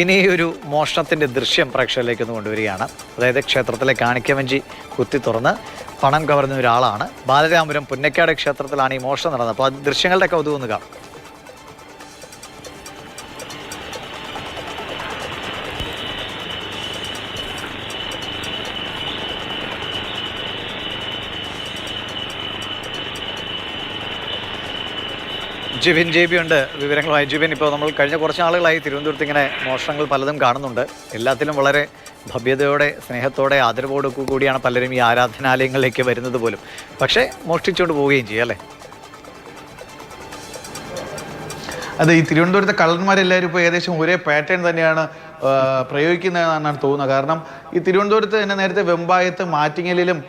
ഇനി ഒരു മോഷണത്തിൻ്റെ ദൃശ്യം പ്രേക്ഷകരിലേക്ക് ഒന്ന് കൊണ്ടുവരികയാണ്. അതായത് ക്ഷേത്രത്തിലെ കാണിക്കവഞ്ചി കുത്തി തുറന്ന് പണം കവർന്ന ഒരാളാണ്. ബാലരാമപുരം പുന്നക്കാട് ക്ഷേത്രത്തിലാണ് ഈ മോഷണം നടന്നത്. അപ്പോൾ ആ ദൃശ്യങ്ങളുടെ കൗതുകം ഒന്ന് കാണാം. ജിബിൻ JB ഉണ്ട് വിവരങ്ങളുമായി. ജിബിൻ, ഇപ്പോൾ നമ്മൾ കഴിഞ്ഞ കുറച്ച് നാളുകളായി തിരുവനന്തപുരത്ത് ഇങ്ങനെ മോഷണങ്ങൾ പലതും കാണുന്നുണ്ട്. എല്ലാത്തിലും വളരെ ഭവ്യതയോടെ, സ്നേഹത്തോടെ, ആദരവോടൊക്കെ കൂടിയാണ് പലരും ഈ ആരാധനാലയങ്ങളിലേക്ക് വരുന്നത് പോലും. പക്ഷേ മോഷ്ടിച്ചുകൊണ്ട് പോവുകയും ചെയ്യും അല്ലേ? അതെ, ഈ തിരുവനന്തപുരത്തെ കള്ളന്മാരെല്ലാവരും ഇപ്പോൾ ഏകദേശം ഒരേ പാറ്റേൺ തന്നെയാണ് പ്രയോഗിക്കുന്നതെന്നാണ് തോന്നുന്നത്. കാരണം ഈ തിരുവനന്തപുരത്ത് തന്നെ നേരത്തെ വെമ്പായത്ത്, മാറ്റിങ്ങലിലും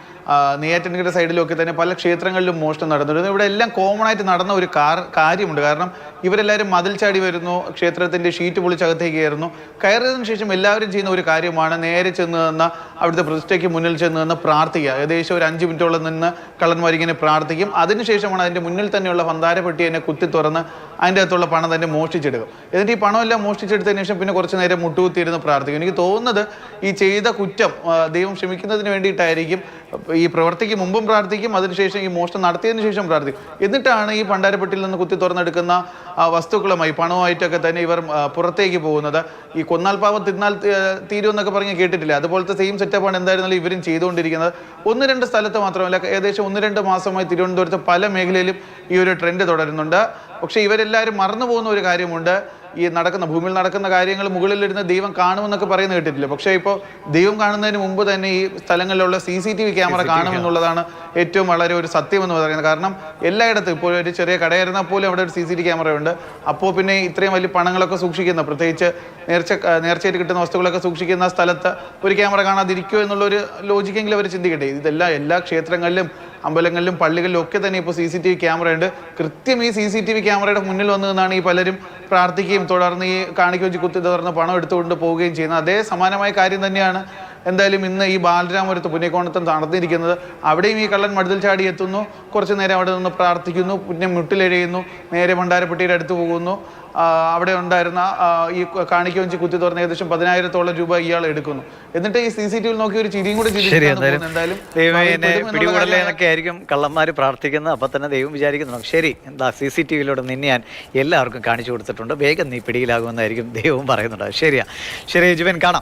നെയ്യാറ്റിൻകര സൈഡിലൊക്കെ തന്നെ പല ക്ഷേത്രങ്ങളിലും മോഷണം നടന്നിരുന്നു. ഇവിടെ എല്ലാം കോമൺ ആയിട്ട് നടന്ന ഒരു കാര്യമുണ്ട്. കാരണം ഇവരെല്ലാവരും മതിൽ ചാടി വരുന്നു, ക്ഷേത്രത്തിൻ്റെ ഷീറ്റ് പൊളിച്ചകത്തേക്ക് കയറുന്നു. കയറിയതിനു ശേഷം എല്ലാവരും ചെയ്യുന്ന ഒരു കാര്യമാണ് നേരെ ചെന്ന് നിന്ന് അവിടുത്തെ പ്രതിഷ്ഠയ്ക്ക് മുന്നിൽ ചെന്ന് നിന്ന് പ്രാർത്ഥിക്കുക. ഏകദേശം ഒരു 5 മിനിറ്റോളം നിന്ന് കള്ളന്മാരിങ്ങനെ പ്രാർത്ഥിക്കും. അതിനുശേഷമാണ് അതിൻ്റെ മുന്നിൽ തന്നെയുള്ള ഭണ്ഡാരപ്പെട്ടി തന്നെ കുത്തി തുറന്ന് അതിൻ്റെ അകത്തുള്ള പണം തന്നെ മോഷ്ടിച്ചെടുക്കും. എന്നിട്ട് ഈ പണമെല്ലാം മോഷ്ടിച്ചെടുത്തതിന് ശേഷം പിന്നെ കുറച്ച് നേരം മുട്ടുകുത്തിയിരുന്ന് പ്രാർത്ഥിക്കും. എനിക്ക് തോന്നുന്നത് ഈ ചെയ്ത കുറ്റം ദൈവം ക്ഷമിക്കുന്നതിന് വേണ്ടിയിട്ടായിരിക്കും. ഈ പ്രവർത്തിക്ക് മുമ്പും പ്രാർത്ഥിക്കും, അതിനുശേഷം ഈ മോഷണം നടത്തിയതിനു ശേഷം പ്രാർത്ഥിക്കും. എന്നിട്ടാണ് ഈ ഭണ്ഡാരപ്പെട്ടിയിൽ നിന്ന് കുത്തി തുറന്നെടുക്കുന്ന വസ്തുക്കളുമായി, പണവുമായിട്ടൊക്കെ തന്നെ ഇവർ പുറത്തേക്ക് പോകുന്നത്. ഈ കൊന്നാൽ പാവം തിന്നാൽ തീരുമെന്നൊക്കെ പറഞ്ഞ് കേട്ടിട്ടില്ല. അതുപോലത്തെ സെയിം സെറ്റപ്പാണ് എന്തായിരുന്നാലും ഇവരും ചെയ്തുകൊണ്ടിരിക്കുന്നത്. 1-2 സ്ഥലത്ത് മാത്രമല്ല, ഏകദേശം 1-2 മാസമായി തിരുവനന്തപുരത്ത് പല മേഖലയിലും ഈ ഒരു ട്രെൻഡ് തുടരുന്നുണ്ട്. പക്ഷേ ഇവരെല്ലാവരും മറന്നു പോകുന്ന ഒരു കാര്യമുണ്ട്. ഈ ഭൂമിയിൽ നടക്കുന്ന കാര്യങ്ങൾ മുകളിലിരുന്ന് ദൈവം കാണുമെന്നൊക്കെ പറയുന്നത് കേട്ടിട്ടില്ല. പക്ഷേ ഇപ്പോൾ ദൈവം കാണുന്നതിന് മുമ്പ് തന്നെ ഈ സ്ഥലങ്ങളിലുള്ള CCTV ക്യാമറ കാണുമെന്നുള്ളതാണ് ഏറ്റവും വളരെ ഒരു സത്യമെന്ന് പറയുന്നത്. കാരണം എല്ലായിടത്തും ഇപ്പോൾ ഒരു ചെറിയ കടയായിരുന്നാൽ പോലും അവിടെ ഒരു CCTV ക്യാമറ ഉണ്ട്. അപ്പോൾ പിന്നെ ഇത്രയും വലിയ പണങ്ങളൊക്കെ സൂക്ഷിക്കുന്ന, പ്രത്യേകിച്ച് നേർച്ചയായിട്ട് കിട്ടുന്ന വസ്തുക്കളൊക്കെ സൂക്ഷിക്കുന്ന സ്ഥലത്ത് ഒരു ക്യാമറ കാണാതിരിക്കുമോ എന്നുള്ളൊരു ലോജിക്കെങ്കിലും അവർ ചിന്തിക്കട്ടെ. ഇതെല്ലാം എല്ലാ ക്ഷേത്രങ്ങളിലും, അമ്പലങ്ങളിലും, പള്ളികളിലും ഒക്കെ തന്നെ ഇപ്പോൾ CCTV ക്യാമറ ഉണ്ട്. കൃത്യം ഈ CCTV ക്യാമറയുടെ മുന്നിൽ വന്നു നിന്നാണ് ഈ പലരും പ്രാർത്ഥിക്കുകയും തുടർന്ന് ഈ കാണിക്ക വെച്ച് കുത്തി തുറന്ന് പണം എടുത്തുകൊണ്ട് പോവുകയും ചെയ്യുന്നത്. അതേ സമാനമായ കാര്യം തന്നെയാണ് എന്തായാലും ഇന്ന് ഈ ബാലരാമപുരത്ത് പുന്നക്കോണത്ത് നടന്നിരിക്കുന്നത്. അവിടെയും ഈ കള്ളൻ മടുതിൽ ചാടി എത്തുന്നു, കുറച്ച് നേരം അവിടെ നിന്ന് പ്രാർത്ഥിക്കുന്നു, പിന്നെ മുട്ടിലെഴയുന്നു, നേരെ ഭണ്ഡാരപ്പെട്ടിയുടെ അടുത്ത് പോകുന്നു. അവിടെ ഉണ്ടായിരുന്ന ഈ കാണിക്ക വെച്ച് കുത്തി തുറന്ന് ഏകദേശം 10,000-ഓളം രൂപ ഇയാൾ എടുക്കുന്നു. എന്നിട്ട് ഈ CCTV നോക്കി ഒരു ചിരിയും കൂടി എന്തായാലും പിടികൂടലേ എന്നൊക്കെ ആയിരിക്കും കള്ളന്മാർ പ്രാർത്ഥിക്കുന്നത്. അപ്പം തന്നെ ദൈവം വിചാരിക്കുന്നു ശരി, എന്താ CCTVയിലൂടെ നിന്നെ ഞാൻ എല്ലാവർക്കും കാണിച്ചു കൊടുത്തിട്ടുണ്ട്, വേഗം നീ പിടിയിലാകുമെന്നായിരിക്കും ദൈവവും പറയുന്നുണ്ട്. ശരി ജിബൻ, കാണാം.